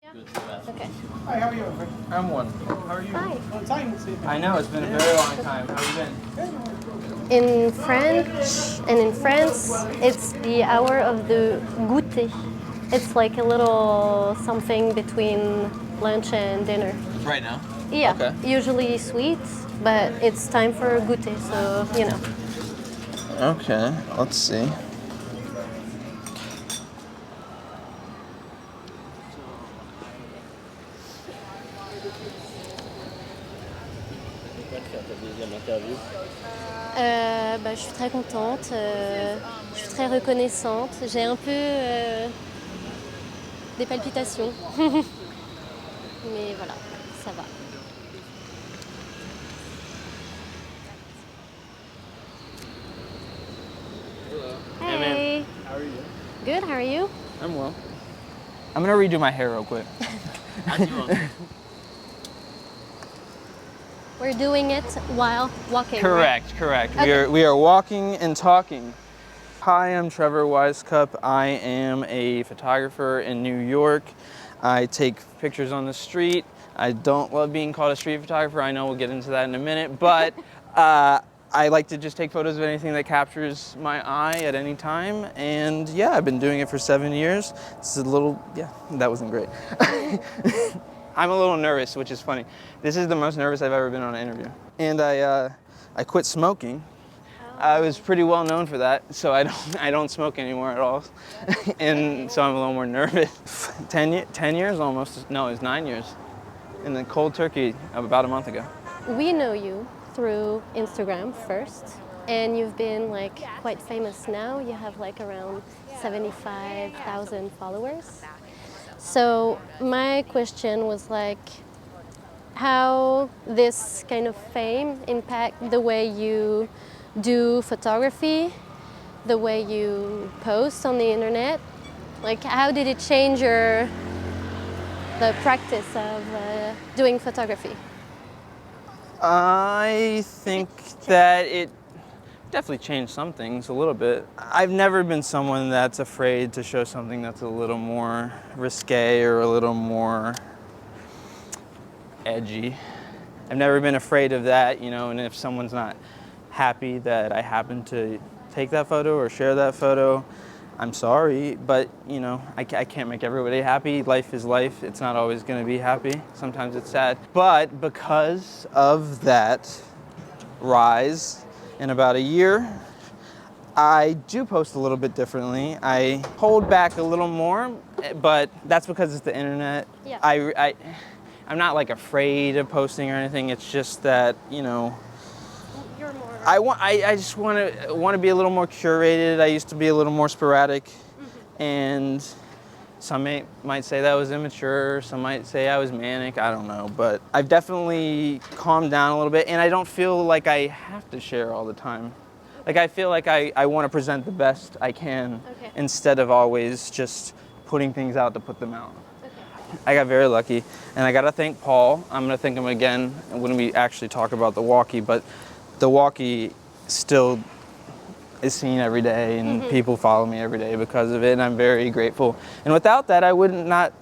Okay. Hi, how are you? I'm one. How are you? Hi. Long time. I know, it's been a very long time. How have you been? In French and in France, it's the hour of the goûter. It's like a little something between lunch and dinner. Right now? Yeah, Okay. usually sweet, but it's time for goûter, so you know. Okay, let's see. Je suis très contente, je suis très reconnaissante. J'ai un peu des palpitations, mais voilà, ça va. Hey. How are you? Good, how are you? I'm well. I'm gonna redo my hair real quick. We're doing it while walking. Correct. Okay. We are walking and talking. Hi, I'm Trevor Wisecup. I am a photographer in New York. I take pictures on the street. I don't love being called a street photographer. I know we'll get into that in a minute, but I like to just take photos of anything that captures my eye at any time. And yeah, I've been doing it for 7 years. This is a little, yeah, that wasn't great. I'm a little nervous, which is funny. This is the most nervous I've ever been on an interview. And I quit smoking. I was pretty well known for that, so I don't smoke anymore at all. And so I'm a little more nervous. 10 years almost, no, it was 9 years. In the cold turkey about a month ago. We know you through Instagram first, and you've been like quite famous now. You have like around 75,000 followers. So my question was like, how this kind of fame impact the way you do photography, the way you post on the internet? Like, how did it change the practice of doing photography? I think that it definitely changed some things a little bit. I've never been someone that's afraid to show something that's a little more risque or a little more edgy. I've never been afraid of that, you know, and if someone's not happy that I happen to take that photo or share that photo, I'm sorry, but you know, I can't make everybody happy. Life is life. It's not always going to be happy. Sometimes it's sad. But because of that rise in about a year, I do post a little bit differently. I hold back a little more, but that's because it's the internet. Yeah. I'm not like afraid of posting or anything. It's just that, you know, You're more. I just want to be a little more curated. I used to be a little more sporadic, and some might say that was immature. Some might say I was manic. I don't know, but I've definitely calmed down a little bit, and I don't feel like I have to share all the time. Like I feel like I want to present the best I can, Okay. instead of always just putting things out to put them out. Okay. I got very lucky, and I got to thank Paul. I'm going to thank him again when we actually talk about the walkie, but the walkie still is seen every day, and people follow me every day because of it, and I'm very grateful. And without that, I would not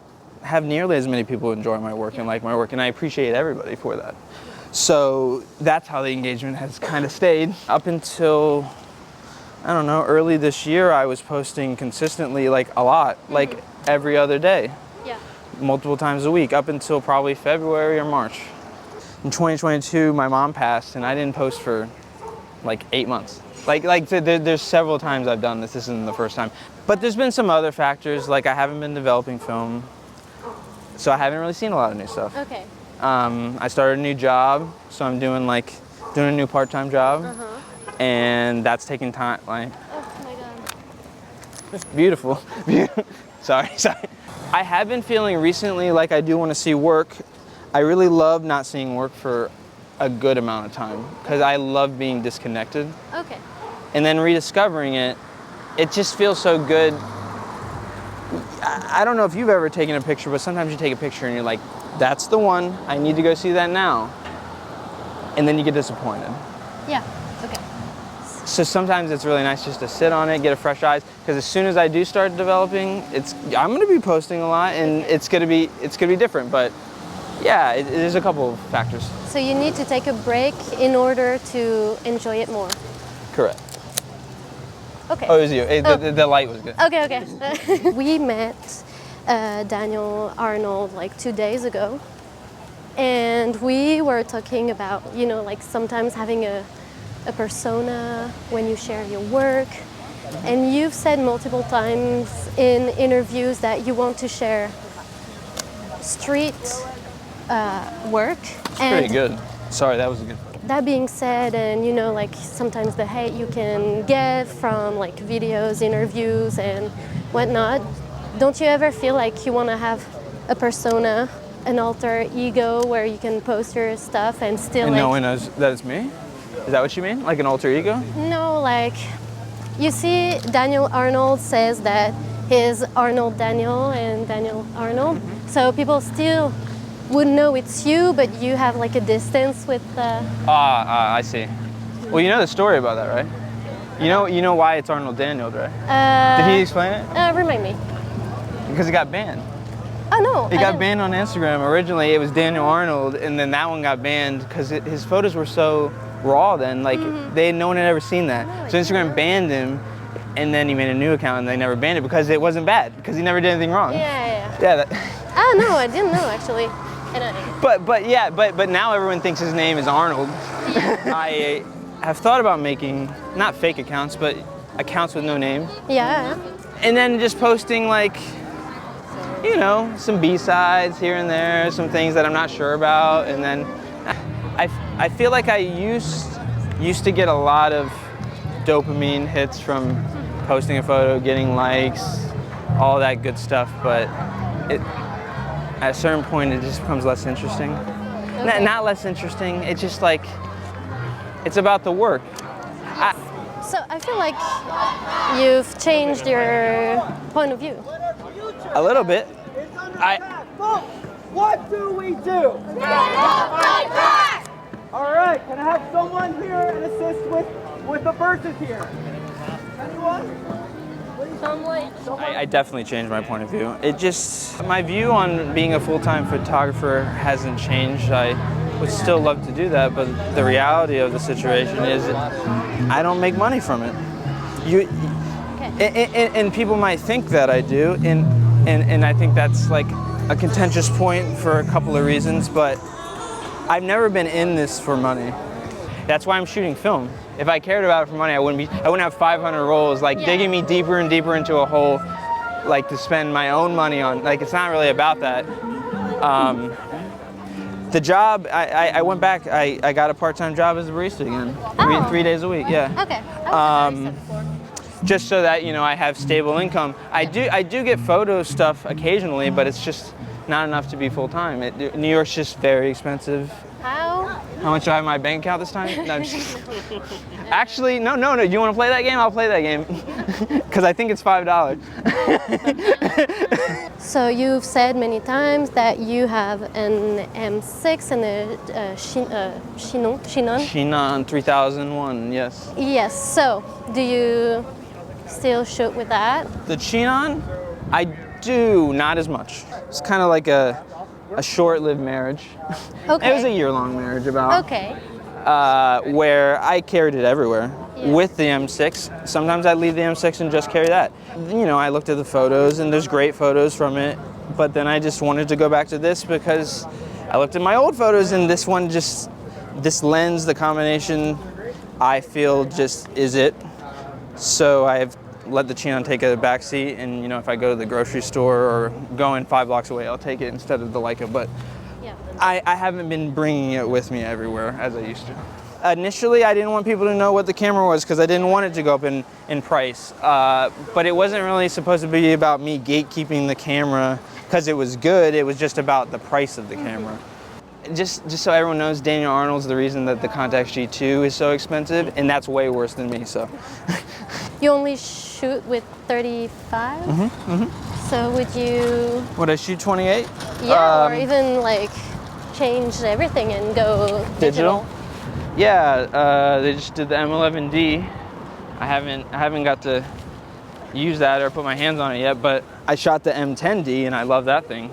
have nearly as many people enjoy my work and like my work, and I appreciate everybody for that. So that's how the engagement has kind of stayed. Up until, I don't know, early this year, I was posting consistently, like a lot, like every other day. Yeah. Multiple times a week, up until probably February or March. In 2022, my mom passed, and I didn't post for like 8 months. There's several times I've done this. This isn't the first time. But there's been some other factors, like I haven't been developing film, so I haven't really seen a lot of new stuff. Okay. I started a new job, so I'm doing a new part-time job, and that's taking time. Like, Oh my God. beautiful. Sorry. I have been feeling recently like I do want to see work. I really love not seeing work for a good amount of time because I love being disconnected. Okay. And then rediscovering it, it just feels so good. I don't know if you've ever taken a picture, but sometimes you take a picture and you're like, that's the one, I need to go see that now. And then you get disappointed. Yeah. Okay. So sometimes it's really nice just to sit on it, get a fresh eyes, because as soon as I do start developing, I'm going to be posting a lot, and it's going to be different. But yeah, there's a couple of factors. So you need to take a break in order to enjoy it more. Correct. Okay. Oh, it was you. The light was good. Okay. We met Daniel Arnold like 2 days ago, and we were talking about, like sometimes having a persona when you share your work. And you've said multiple times in interviews that you want to share street work. Pretty good. Sorry, that was a good. That being said, and like sometimes the hate you can get from like videos, interviews, and whatnot, don't you ever feel like you want to have a persona, an alter ego, where you can post your stuff and still no one knows that it's me? Is that what you mean? Like an alter ego? No, like you see, Daniel Arnold says that he's Arnold Daniel and Daniel Arnold, so people still would know it's you, but you have like a distance with. I see. Well, you know the story about that, right? You know why it's Arnold Daniel, right? Did he explain it? Remind me. Because he got banned. Oh no. He got banned on Instagram. Originally, it was Daniel Arnold, and then that one got banned because his photos were so raw. Then, like, no one had ever seen that. So Instagram banned him, and then he made a new account, and they never banned it because it wasn't bad, because he never did anything wrong. Yeah. Oh no, I didn't know actually. But now everyone thinks his name is Arnold. Yeah. I have thought about making not fake accounts, but accounts with no name. Yeah. And then just posting like, some B-sides here and there, some things that I'm not sure about, and then I feel like I used to get a lot of dopamine hits from posting a photo, getting likes, all that good stuff, but at a certain point it just becomes less interesting. Okay. Not less interesting, it's just like, it's about the work. So I feel like you've changed your point of view. A little bit. What do we do? All right, can I have someone here and assist with the verses here? Anyone? I definitely changed my point of view. My view on being a full-time photographer hasn't changed. I would still love to do that, but the reality of the situation is I don't make money from it. And people might think that I do, and I think that's like a contentious point for a couple of reasons, but I've never been in this for money. That's why I'm shooting film. If I cared about it for money, I wouldn't have 500 rolls, digging me deeper and deeper into a hole, like to spend my own money on. Like, it's not really about that. The job, I went back, I got a part-time job as a barista again, 3 days a week, yeah. Okay. Just so that, I have stable income. I do get photo stuff occasionally, but it's just not enough to be full-time. New York's just very expensive. How much do I have in my bank account this time? No, I'm just Actually, no. You want to play that game? I'll play that game. Because I think it's $5. So you've said many times that you have an M6 and a Chinon 3001, yes. Yes, so do you still shoot with that? The Chinon, I do, not as much. It's kind of like a short-lived marriage. Okay. It was a year-long marriage about. Okay. Where I carried it everywhere with the M6. Sometimes I'd leave the M6 and just carry that. I looked at the photos and there's great photos from it, but then I just wanted to go back to this because I looked at my old photos and this lens, the combination, I feel just is it. So I've let the Chinon take a back seat, and if I go to the grocery store or going 5 blocks away, I'll take it instead of the Leica. But I haven't been bringing it with me everywhere as I used to. Initially, I didn't want people to know what the camera was because I didn't want it to go up in price. But it wasn't really supposed to be about me gatekeeping the camera because it was good. It was just about the price of the camera. Just so everyone knows, Daniel Arnold's the reason that the Contax G2 is so expensive, and that's way worse than me. So. You only shoot with 35? So would I shoot 28? Yeah, or even like change everything and go digital? Yeah, they just did the M11D I haven't got to use that or put my hands on it yet, but I shot the M10D and I love that thing.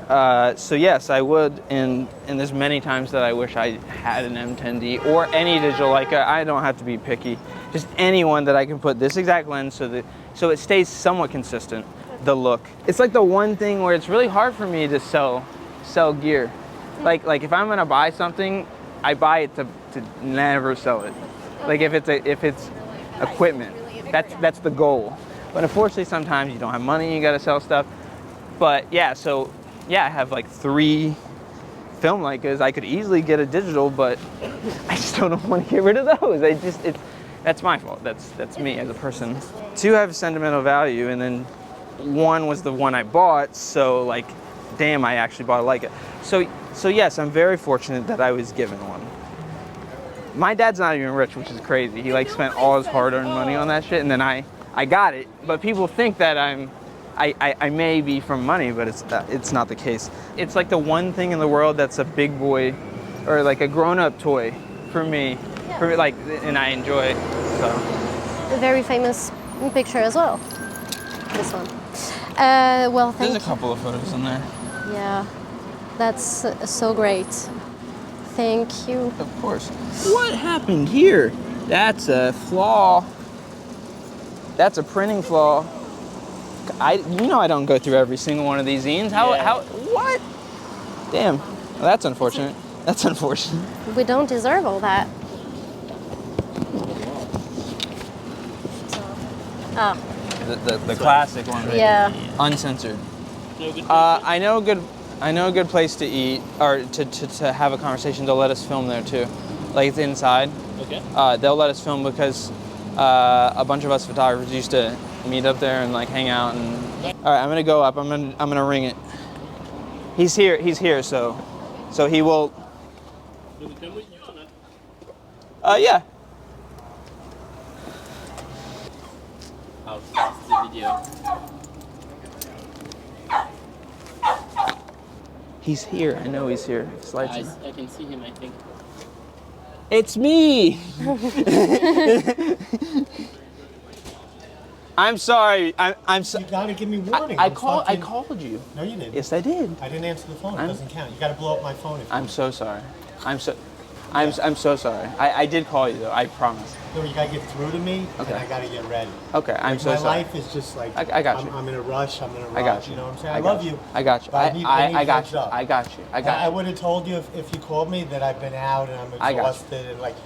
So yes, I would, and there's many times that I wish I had an M10D or any digital Leica. I don't have to be picky, just anyone that I can put this exact lens so it stays somewhat consistent, the look. It's like the one thing where it's really hard for me to sell gear. Like if I'm gonna buy something, I buy it to never sell it. Like if it's equipment, that's the goal. But unfortunately, sometimes you don't have money, you gotta sell stuff. But yeah, so yeah, I have like 3 film Leicas. I could easily get a digital, but I just don't want to get rid of those. That's my fault. That's me as a person. 2 have sentimental value, and then 1 was the one I bought. So like, damn, I actually bought a Leica. So yes, I'm very fortunate that I was given one. My dad's not even rich, which is crazy. He like spent all his hard-earned money on that shit, and then I got it. But people think that I may be from money, but it's not the case. It's like the one thing in the world that's a big boy or like a grown-up toy for me, and I enjoy it. So. A very famous picture as well. This one. Well, thank you. There's a couple of photos in there. Yeah, that's so great. Thank you. Of course. What happened here? That's a flaw. That's a printing flaw. I don't go through every single one of these zines. How, what? Damn, well, that's unfortunate. That's unfortunate. We don't deserve all that. The classic one. Yeah. Uncensored. I know a good place to eat, or to have a conversation. They'll let us film there too. Like it's inside. Okay. They'll let us film because a bunch of us photographers used to meet up there and like hang out. And all right, I'm gonna go up. I'm gonna ring it. He's here. So he will. Do we come with you or not? Yeah. I'll fast the video. He's here. I know he's here. I can see him, I think. It's me. I'm sorry. I'm sorry. You gotta give me warning. I called you. No, you didn't. Yes, I did. I didn't answer the phone. It doesn't count. You gotta blow up my phone. I'm so sorry. I'm so sorry. I did call you though. I promise. No, you gotta get through to me, Okay. and I gotta get ready. Okay, I'm Like, so my sorry. life is just like I got you. I'm in a rush. I'm in a rush. I got you. You know what I'm saying? I I got love you. I got you. But I need got heads you. up. I got you. I would have told you if you called me that I've been out and I'm I got you. exhausted and like.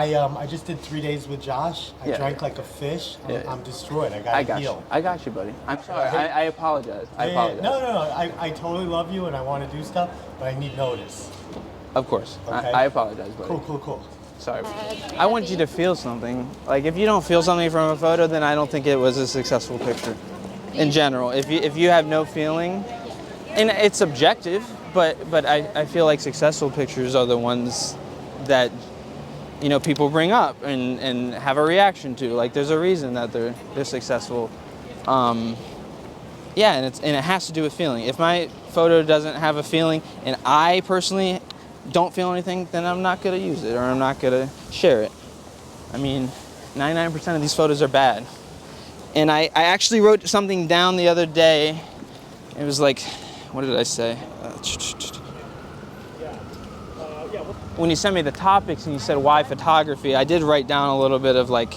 Yeah. I just did 3 days with Josh. I Yeah. drank like a fish. Yeah. I'm destroyed. I I gotta got heal. you. I got you, buddy. I'm sorry. I apologize. I Yeah, apologize. No. I totally love you and I want to do stuff, but I need notice. Of course. Okay. I apologize, buddy. Cool. Sorry. I want you to feel something. Like if you don't feel something from a photo, then I don't think it was a successful picture. In general, if you have no feeling, and it's subjective, but I feel like successful pictures are the ones that people bring up and have a reaction to. Like there's a reason that they're successful. Yeah, and it has to do with feeling. If my photo doesn't have a feeling, and I personally don't feel anything, then I'm not gonna use it or I'm not gonna share it. I mean, 99% of these photos are bad. And I actually wrote something down the other day. It was like, what did I say? When you sent me the topics and you said why photography, I did write down a little bit of like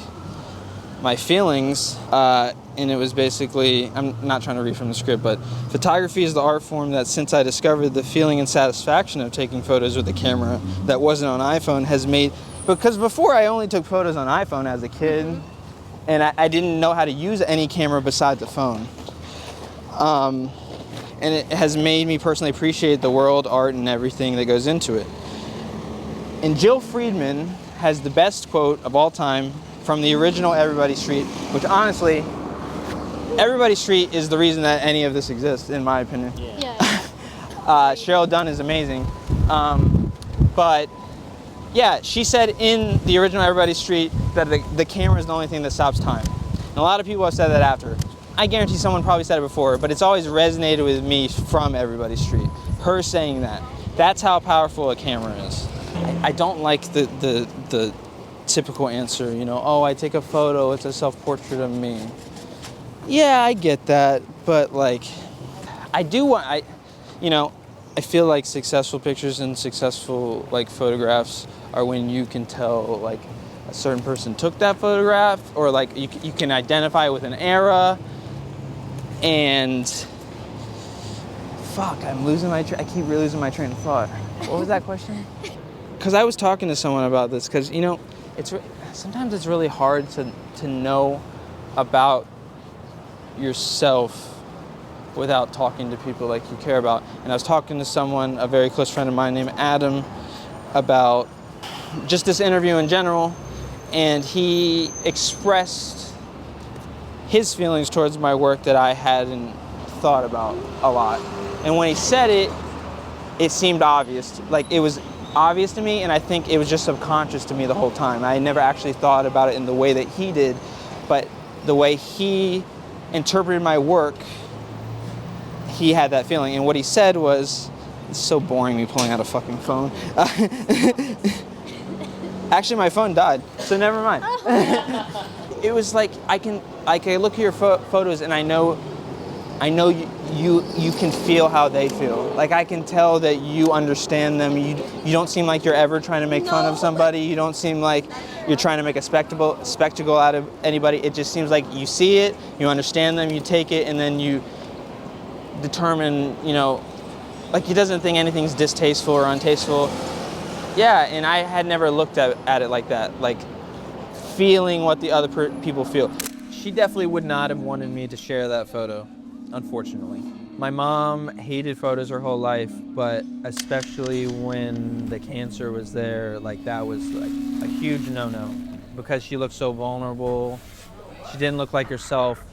my feelings, and it was basically, I'm not trying to read from the script, but photography is the art form that since I discovered the feeling and satisfaction of taking photos with a camera that wasn't on iPhone has made, because before I only took photos on iPhone as a kid, and I didn't know how to use any camera besides the phone. And it has made me personally appreciate the world, art, and everything that goes into it. And Jill Friedman has the best quote of all time from the original Everybody Street, which honestly, Everybody Street is the reason that any of this exists, in my opinion. Yeah. Cheryl Dunn is amazing. But yeah, she said in the original Everybody Street that the camera is the only thing that stops time. And a lot of people have said that after. I guarantee someone probably said it before, but it's always resonated with me from Everybody Street. Her saying that. That's how powerful a camera is. I don't like the typical answer, you know, oh, I take a photo, it's a self-portrait of me. Yeah, I get that, but like, I feel like successful pictures and successful like photographs are when you can tell like a certain person took that photograph, or like you can identify with an era. And fuck, I keep losing my train of thought. What was that question? Because I was talking to someone about this, because you know, sometimes it's really hard to know about yourself without talking to people like you care about. And I was talking to someone, a very close friend of mine named Adam, about just this interview in general, and he expressed his feelings towards my work that I hadn't thought about a lot. And when he said it, it seemed obvious. Like, it was obvious to me, and I think it was just subconscious to me the whole time. I never actually thought about it in the way that he did, but the way he interpreted my work, he had that feeling. And what he said was, it's so boring me pulling out a fucking phone. Actually, my phone died, so never mind. It was like, I look at your photos and I know you can feel how they feel. Like, I can tell that you understand them. You don't seem like you're ever trying to make fun of somebody. You don't seem like you're trying to make a spectacle out of anybody. It just seems like you see it, you understand them, you take it, and then you determine, you know, like, he doesn't think anything's distasteful or untasteful. Yeah, and I had never looked at it like that, like feeling what the other people feel. She definitely would not have wanted me to share that photo, unfortunately. My mom hated photos her whole life, but especially when the cancer was there, like, that was like a huge no-no, because she looked so vulnerable. She didn't look like herself.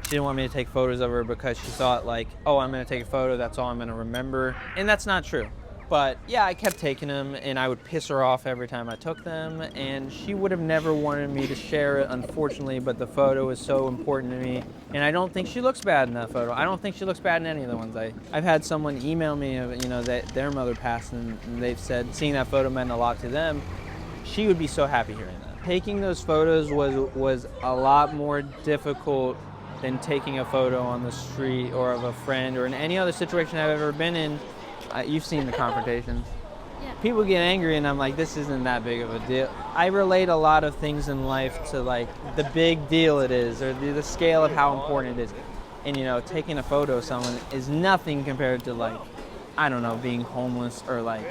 She didn't want me to take photos of her because she thought, like, oh, I'm gonna take a photo, that's all I'm gonna remember. And that's not true. But yeah, I kept taking them, and I would piss her off every time I took them, and she would have never wanted me to share it, unfortunately, but the photo is so important to me. And I don't think she looks bad in that photo. I don't think she looks bad in any of the ones. I've had someone email me, you know, that their mother passed, and they've said seeing that photo meant a lot to them. She would be so happy hearing that. Taking those photos was a lot more difficult than taking a photo on the street or of a friend or in any other situation I've ever been in. You've seen the confrontations. Yeah. People get angry, and I'm like, this isn't that big of a deal. I relate a lot of things in life to, like, the big deal it is, or the scale of how important it is. And, you know, taking a photo of someone is nothing compared to, like, I don't know, being homeless, or like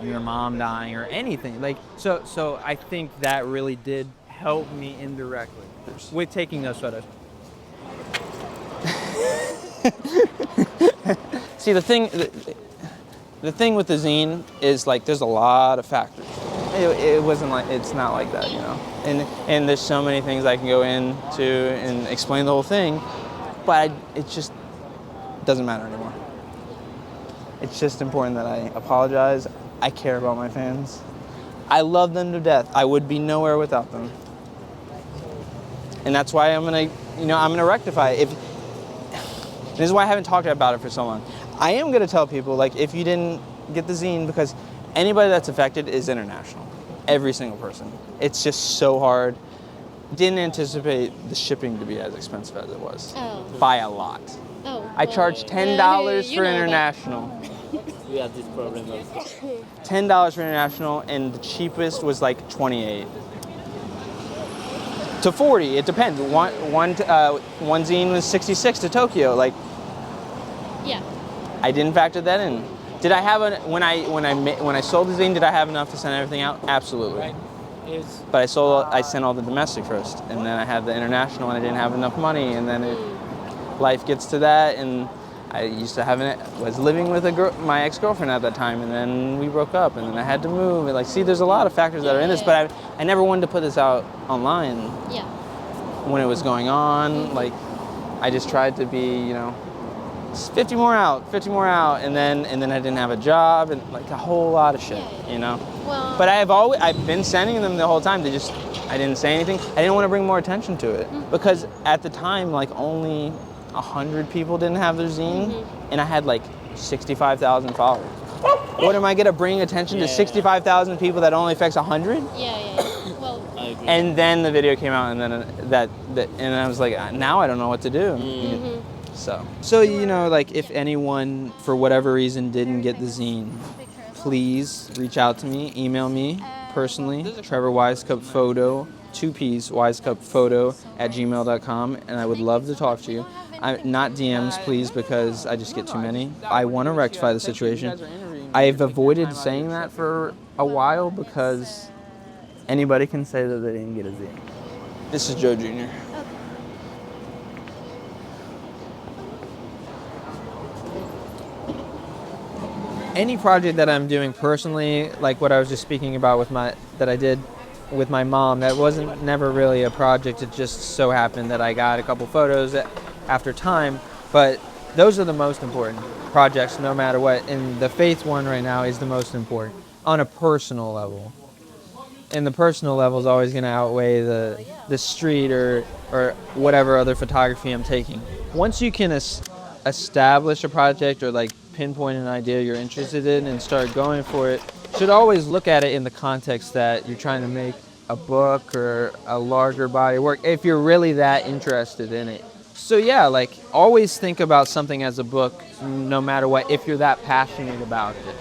your mom dying, or anything. Like, so I think that really did help me indirectly with taking those photos. See, the thing with the zine is, like, there's a lot of factors. It wasn't like, it's not like that, you know. And there's so many things I can go into and explain the whole thing, but it just doesn't matter anymore. It's just important that I apologize. I care about my fans. I love them to death. I would be nowhere without them. And that's why I'm gonna rectify it. This is why I haven't talked about it for so long. I am gonna tell people, like, if you didn't get the zine, because anybody that's affected is international. Every single person. It's just so hard. Didn't anticipate the shipping to be as expensive as it was. Oh. By a lot. Oh. I charged $10 for international. We have this problem also. $10 for international, and the cheapest was like $28 to $40. It depends. One zine was $66 to Tokyo. Like, yeah. I didn't factor that in. Did I have when I sold the zine? Did I have enough to send everything out? Absolutely. Right. But I sent all the domestic first, and then I had the international, and I didn't have enough money, and then life gets to that, and I was living with my ex-girlfriend at that time, and then we broke up, and then I had to move. And, like, see, there's a lot of factors that are in this, but I never wanted to put this out online. Yeah. When it was going on, like, I just tried to be, you know, 50 more out, and then I didn't have a job, and, like, a whole lot of shit, you know. Well, but I've been sending them the whole time. I didn't say anything. I didn't want to bring more attention to it, because at the time, like, only 100 people didn't have their zine, and I had like 65,000 followers. What am I gonna bring attention to 65,000 people that only affects 100? Yeah. Well, And then the video came out, and then and I was like, now I don't know what to do. So you know, like if anyone for whatever reason didn't get the zine, please reach out to me, email me personally, Trevor Wisecup photo, 2 P's, Wisecup photo @gmail.com, and I would love to talk to you. Not DMs, please, because I just get too many. I want to rectify the situation. I've avoided saying that for a while because anybody can say that they didn't get a zine. This is Joe Jr. Any project that I'm doing personally, like what I was just speaking about with that I did with my mom, that wasn't never really a project. It just so happened that I got a couple photos after time, but those are the most important projects no matter what. And the faith one right now is the most important on a personal level. And the personal level is always going to outweigh the street or whatever other photography I'm taking. Once you can establish a project or like pinpoint an idea you're interested in and start going for it, you should always look at it in the context that you're trying to make a book or a larger body of work if you're really that interested in it. So yeah, like always think about something as a book no matter what if you're that passionate about it.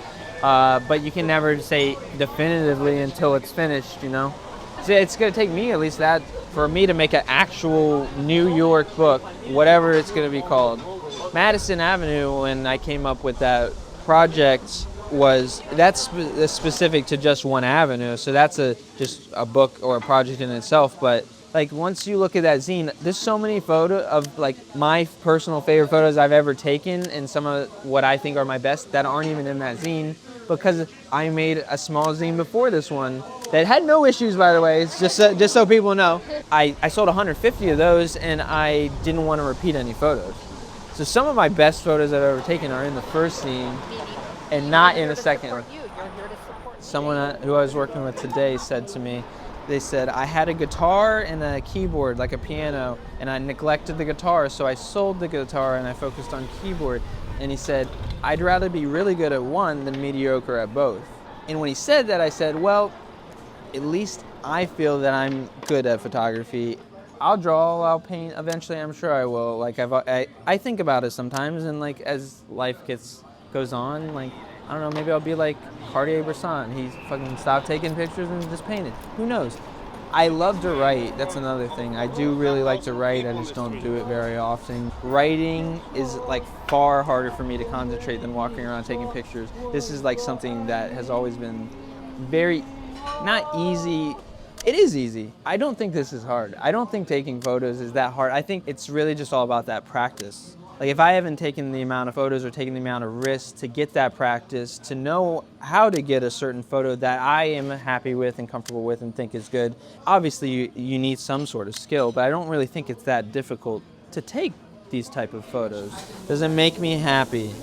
But you can never say definitively until it's finished, you know? So it's going to take me at least that for me to make an actual New York book, whatever it's going to be called. Madison Avenue, when I came up with that project, that's specific to just one avenue, so that's just a book or a project in itself. But like once you look at that zine, there's so many photos of like my personal favorite photos I've ever taken and some of what I think are my best that aren't even in that zine because I made a small zine before this one that had no issues, by the way. It's just so people know. I sold 150 of those and I didn't want to repeat any photos. So some of my best photos I've ever taken are in the first scene and not in the second. Someone who I was working with today said to me, they said, I had a guitar and a keyboard, like a piano, and I neglected the guitar, so I sold the guitar and I focused on keyboard. And he said, I'd rather be really good at one than mediocre at both. And when he said that, I said, well, at least I feel that I'm good at photography. I'll draw, I'll paint, eventually I'm sure I will. Like I think about it sometimes, and like as life goes on, like I don't know, maybe I'll be like Cartier-Bresson. He fucking stopped taking pictures and just painted. Who knows? I love to write. That's another thing. I do really like to write. I just don't do it very often. Writing is like far harder for me to concentrate than walking around taking pictures. This is like something that has always been very, not easy. It is easy. I don't think this is hard. I don't think taking photos is that hard. I think it's really just all about that practice. Like if I haven't taken the amount of photos or taken the amount of risks to get that practice, to know how to get a certain photo that I am happy with and comfortable with and think is good, obviously you need some sort of skill, but I don't really think it's that difficult to take these type of photos. Does it make me happy?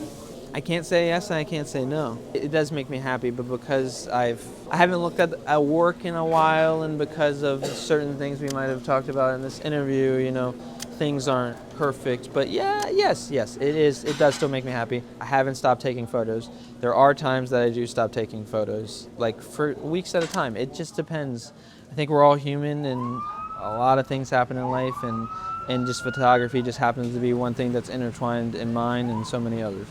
I can't say yes and I can't say no. It does make me happy, but because I haven't looked at work in a while, and because of certain things we might have talked about in this interview, you know, things aren't perfect. But yes, it does still make me happy. I haven't stopped taking photos. There are times that I do stop taking photos, like for weeks at a time. It just depends. I think we're all human, and a lot of things happen in life, and just photography just happens to be one thing that's intertwined in mine and so many others.